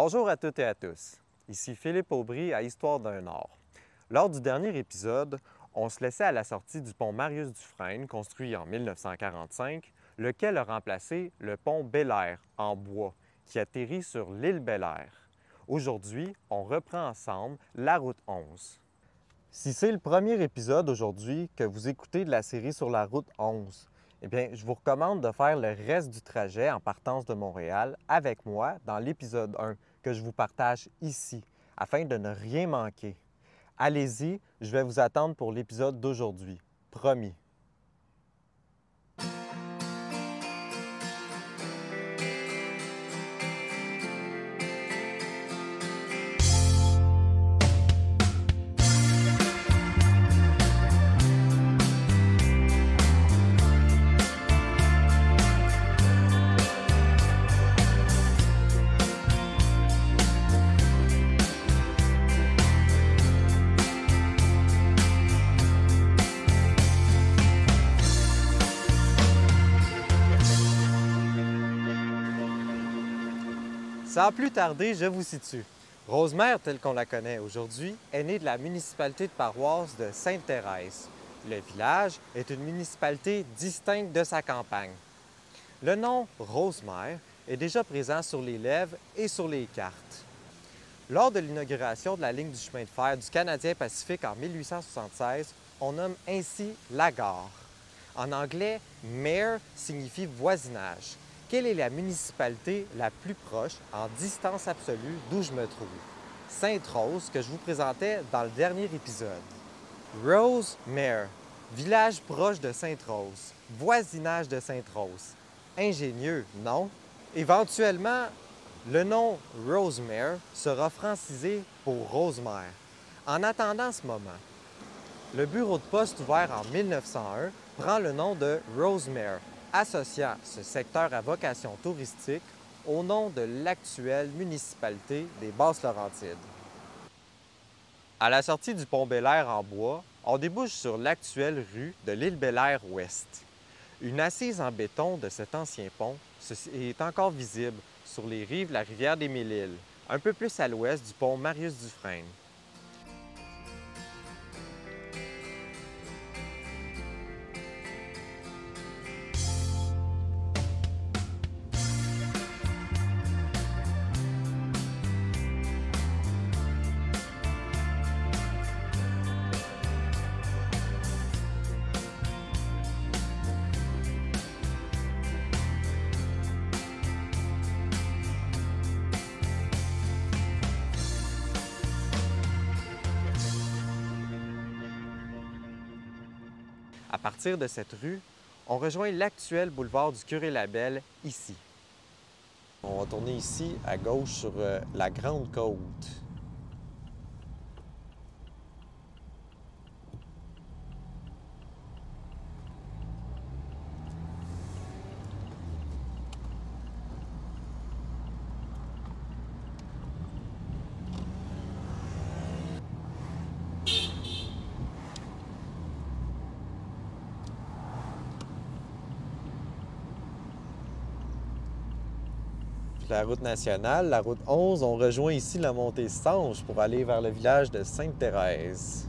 Bonjour à toutes et à tous. Ici Philippe Aubry à Histoire d'un Nord. Lors du dernier épisode, on se laissait à la sortie du pont Marius Dufresne, construit en 1945, lequel a remplacé le pont Bel-Air en bois, qui atterrit sur l'île Bel-Air. Aujourd'hui, on reprend ensemble la route 11. Si c'est le premier épisode aujourd'hui que vous écoutez de la série sur la route 11, eh bien, je vous recommande de faire le reste du trajet en partance de Montréal avec moi dans l'épisode 1 que je vous partage ici, afin de ne rien manquer. Allez-y, je vais vous attendre pour l'épisode d'aujourd'hui. Promis. Sans plus tarder, je vous situe. Rosemère, telle qu'on la connaît aujourd'hui, est née de la municipalité de paroisse de Sainte-Thérèse. Le village est une municipalité distincte de sa campagne. Le nom Rosemère est déjà présent sur les lèvres et sur les cartes. Lors de l'inauguration de la ligne du chemin de fer du Canadien Pacifique en 1876, on nomme ainsi la gare. En anglais, mare signifie voisinage. Quelle est la municipalité la plus proche en distance absolue d'où je me trouve? Sainte-Rose, que je vous présentais dans le dernier épisode. Rosemère, village proche de Sainte-Rose, voisinage de Sainte-Rose. Ingénieux, non? Éventuellement, le nom Rosemère sera francisé pour Rosemère. En attendant ce moment, le bureau de poste ouvert en 1901 prend le nom de Rosemère, associant ce secteur à vocation touristique au nom de l'actuelle municipalité des Basses-Laurentides. À la sortie du pont Bel-Air en bois, on débouche sur l'actuelle rue de l'île Bel-Air Ouest. Une assise en béton de cet ancien pont est encore visible sur les rives de la rivière des Mille-Îles, un peu plus à l'ouest du pont Marius Dufresne. À partir de cette rue, on rejoint l'actuel boulevard du Curé-Labelle, ici. On va tourner ici, à gauche, sur la Grande Côte. La route nationale, la route 11, on rejoint ici la montée Sange pour aller vers le village de Sainte-Thérèse.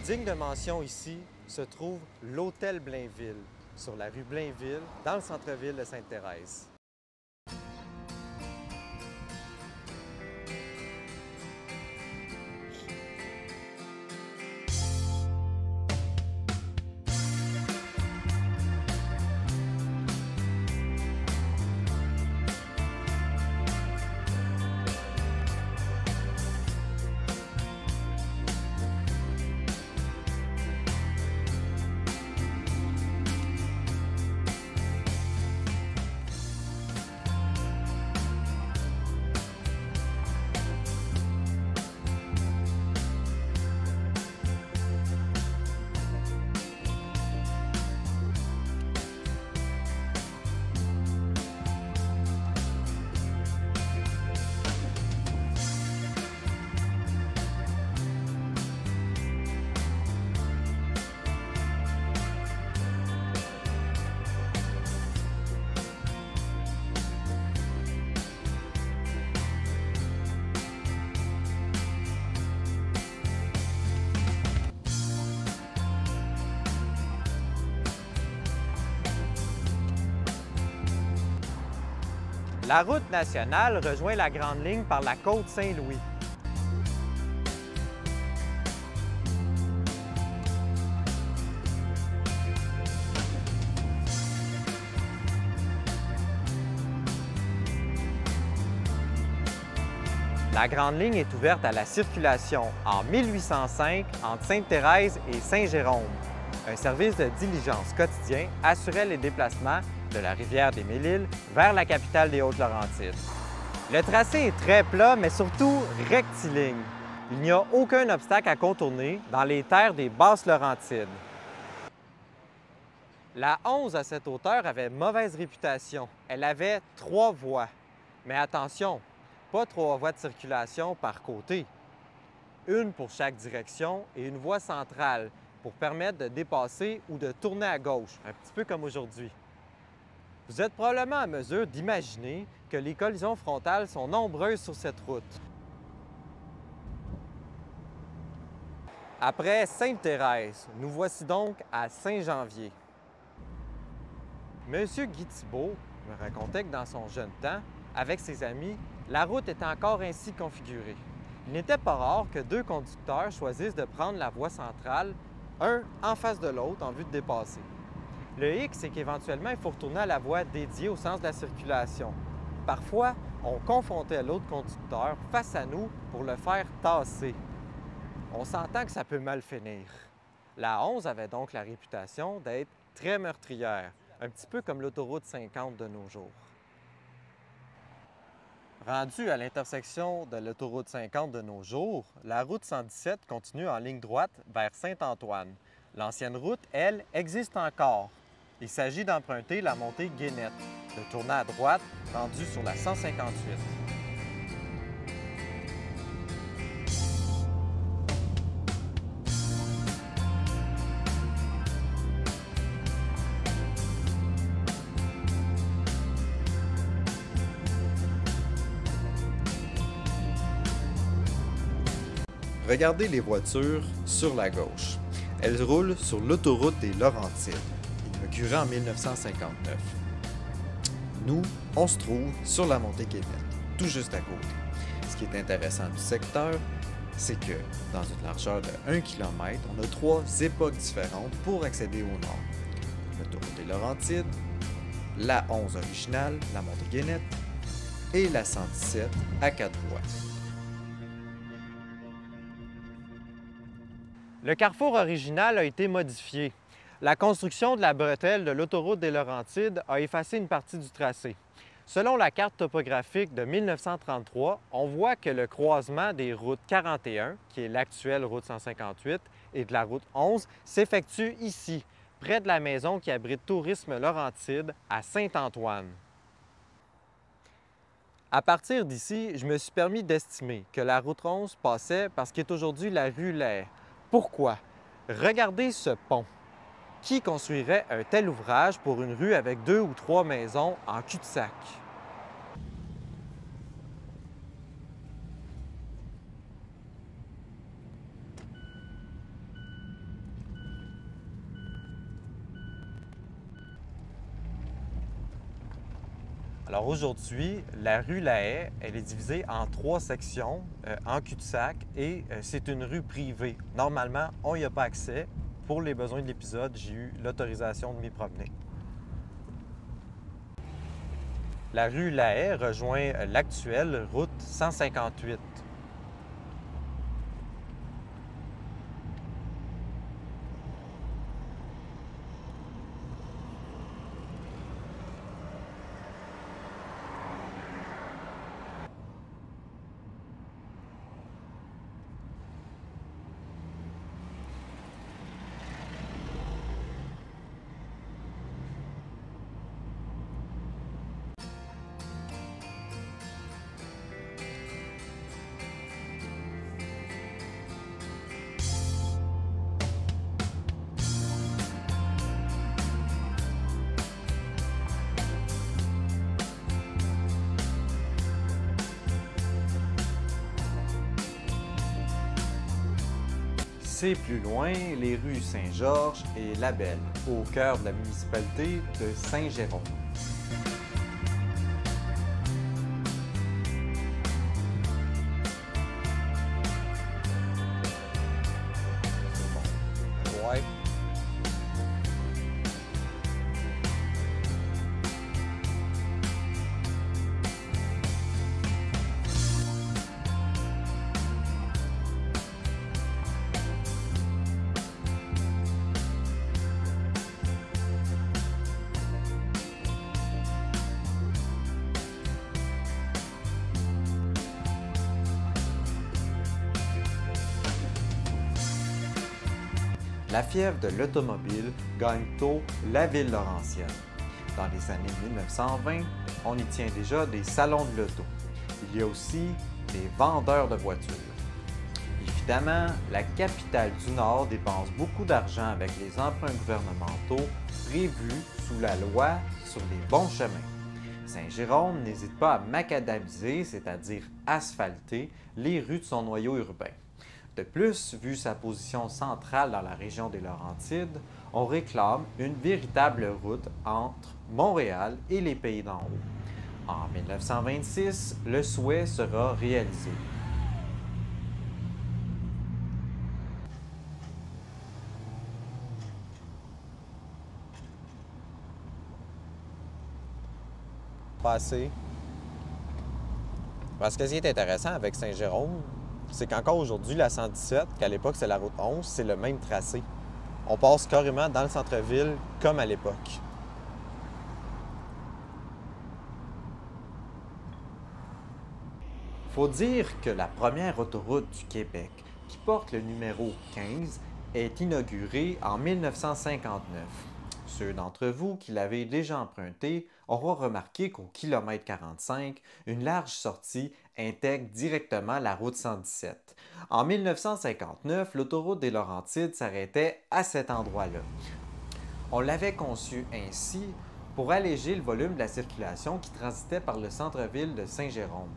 Digne de mention ici, se trouve l'Hôtel Blainville, sur la rue Blainville, dans le centre-ville de Sainte-Thérèse. La route nationale rejoint la Grande Ligne par la côte Saint-Louis. La Grande Ligne est ouverte à la circulation en 1805 entre Sainte-Thérèse et Saint-Jérôme. Un service de diligence quotidien assurait les déplacements de la rivière des Mille-Îles vers la capitale des Hautes-Laurentides. Le tracé est très plat, mais surtout rectiligne. Il n'y a aucun obstacle à contourner dans les terres des Basses-Laurentides. La 11 à cette hauteur avait mauvaise réputation. Elle avait 3 voies. Mais attention, pas 3 voies de circulation par côté. Une pour chaque direction et une voie centrale pour permettre de dépasser ou de tourner à gauche, un petit peu comme aujourd'hui. Vous êtes probablement à mesure d'imaginer que les collisions frontales sont nombreuses sur cette route. Après Sainte-Thérèse, nous voici donc à Saint-Janvier. Monsieur Guy Thibault me racontait que dans son jeune temps, avec ses amis, la route était encore ainsi configurée. Il n'était pas rare que 2 conducteurs choisissent de prendre la voie centrale, un en face de l'autre en vue de dépasser. Le hic, c'est qu'éventuellement, il faut retourner à la voie dédiée au sens de la circulation. Parfois, on confrontait l'autre conducteur face à nous pour le faire tasser. On s'entend que ça peut mal finir. La 11 avait donc la réputation d'être très meurtrière, un petit peu comme l'autoroute 50 de nos jours. Rendue à l'intersection de l'autoroute 50 de nos jours, la route 117 continue en ligne droite vers Saint-Antoine. L'ancienne route, elle, existe encore. Il s'agit d'emprunter la montée Guénette, de tourner à droite, rendue sur la 158. Regardez les voitures sur la gauche. Elles roulent sur l'autoroute des Laurentides, inaugurée en 1959. Nous, on se trouve sur la montée Guénette, tout juste à côté. Ce qui est intéressant du secteur, c'est que dans une largeur de 1 km, on a 3 époques différentes pour accéder au nord. L'autoroute des Laurentides, la 11 originale, la montée Guénette, et la 117 à 4 voies. Le carrefour original a été modifié. La construction de la bretelle de l'autoroute des Laurentides a effacé une partie du tracé. Selon la carte topographique de 1933, on voit que le croisement des routes 41, qui est l'actuelle route 158, et de la route 11 s'effectue ici, près de la maison qui abrite Tourisme Laurentide à Saint-Antoine. À partir d'ici, je me suis permis d'estimer que la route 11 passait par ce qui est aujourd'hui la rue Lair. Pourquoi? Regardez ce pont. Qui construirait un tel ouvrage pour une rue avec 2 ou 3 maisons en cul-de-sac? Alors aujourd'hui, la rue La Haye, elle est divisée en 3 sections en cul-de-sac et c'est une rue privée. Normalement, on n'y a pas accès. Pour les besoins de l'épisode, j'ai eu l'autorisation de m'y promener. La rue La Haye rejoint l'actuelle route 158. C'est plus loin les rues Saint-Georges et Labelle, au cœur de la municipalité de Saint-Jérôme. Ouais. La fièvre de l'automobile gagne tôt la ville laurentienne. Dans les années 1920, on y tient déjà des salons de l'auto. Il y a aussi des vendeurs de voitures. Évidemment, la capitale du Nord dépense beaucoup d'argent avec les emprunts gouvernementaux prévus sous la loi sur les bons chemins. Saint-Jérôme n'hésite pas à macadamiser, c'est-à-dire asphalter, les rues de son noyau urbain. De plus, vu sa position centrale dans la région des Laurentides, on réclame une véritable route entre Montréal et les Pays d'en haut. En 1926, le souhait sera réalisé. Passé. Parce que ce qui est intéressant avec Saint-Jérôme, c'est qu'encore aujourd'hui, la 117, qu'à l'époque c'est la route 11, c'est le même tracé. On passe carrément dans le centre-ville comme à l'époque. Faut dire que la première autoroute du Québec, qui porte le numéro 15, est inaugurée en 1959. Ceux d'entre vous qui l'avaient déjà emprunté auront remarqué qu'au kilomètre 45, une large sortie intègre directement la route 117. En 1959, l'autoroute des Laurentides s'arrêtait à cet endroit-là. On l'avait conçu ainsi pour alléger le volume de la circulation qui transitait par le centre-ville de Saint-Jérôme.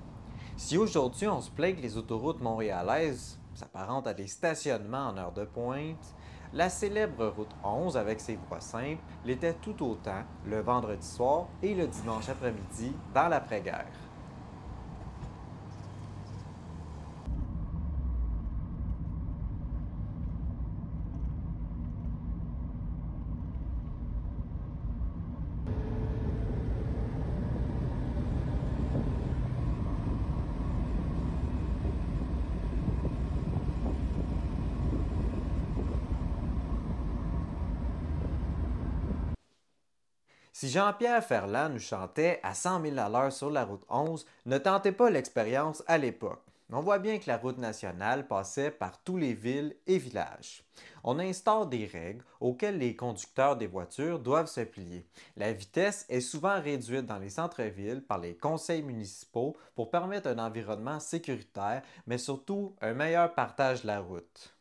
Si aujourd'hui on se plaint que les autoroutes montréalaises s'apparentent à des stationnements en heure de pointe, la célèbre route 11 avec ses voies simples l'était tout autant le vendredi soir et le dimanche après-midi dans l'après-guerre. Si Jean-Pierre Ferland nous chantait à 100 000 à l'heure sur la route 11, ne tentez pas l'expérience à l'époque. On voit bien que la route nationale passait par tous les villes et villages. On instaure des règles auxquelles les conducteurs des voitures doivent se plier. La vitesse est souvent réduite dans les centres-villes par les conseils municipaux pour permettre un environnement sécuritaire, mais surtout un meilleur partage de la route.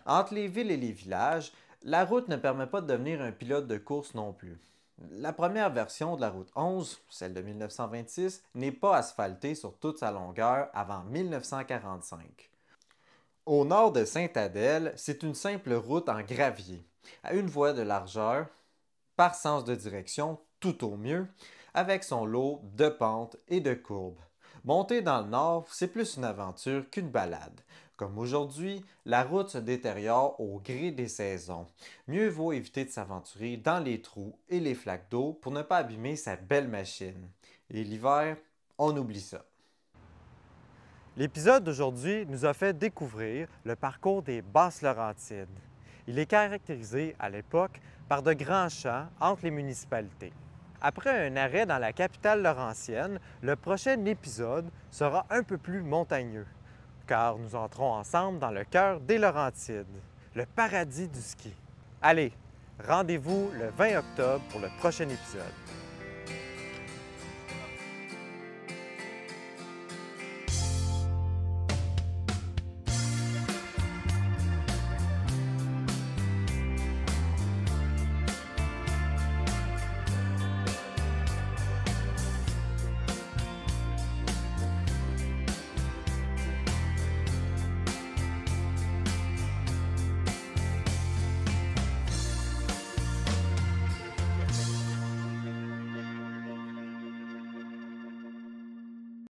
Entre les villes et les villages, la route ne permet pas de devenir un pilote de course non plus. La première version de la route 11, celle de 1926, n'est pas asphaltée sur toute sa longueur avant 1945. Au nord de Sainte-Adèle, c'est une simple route en gravier, à une voie de largeur, par sens de direction tout au mieux, avec son lot de pentes et de courbes. Monter dans le nord, c'est plus une aventure qu'une balade. Comme aujourd'hui, la route se détériore au gré des saisons. Mieux vaut éviter de s'aventurer dans les trous et les flaques d'eau pour ne pas abîmer sa belle machine. Et l'hiver, on oublie ça. L'épisode d'aujourd'hui nous a fait découvrir le parcours des Basses-Laurentides. Il est caractérisé à l'époque par de grands champs entre les municipalités. Après un arrêt dans la capitale laurentienne, le prochain épisode sera un peu plus montagneux, car nous entrons ensemble dans le cœur des Laurentides, le paradis du ski. Allez, rendez-vous le 20 octobre pour le prochain épisode.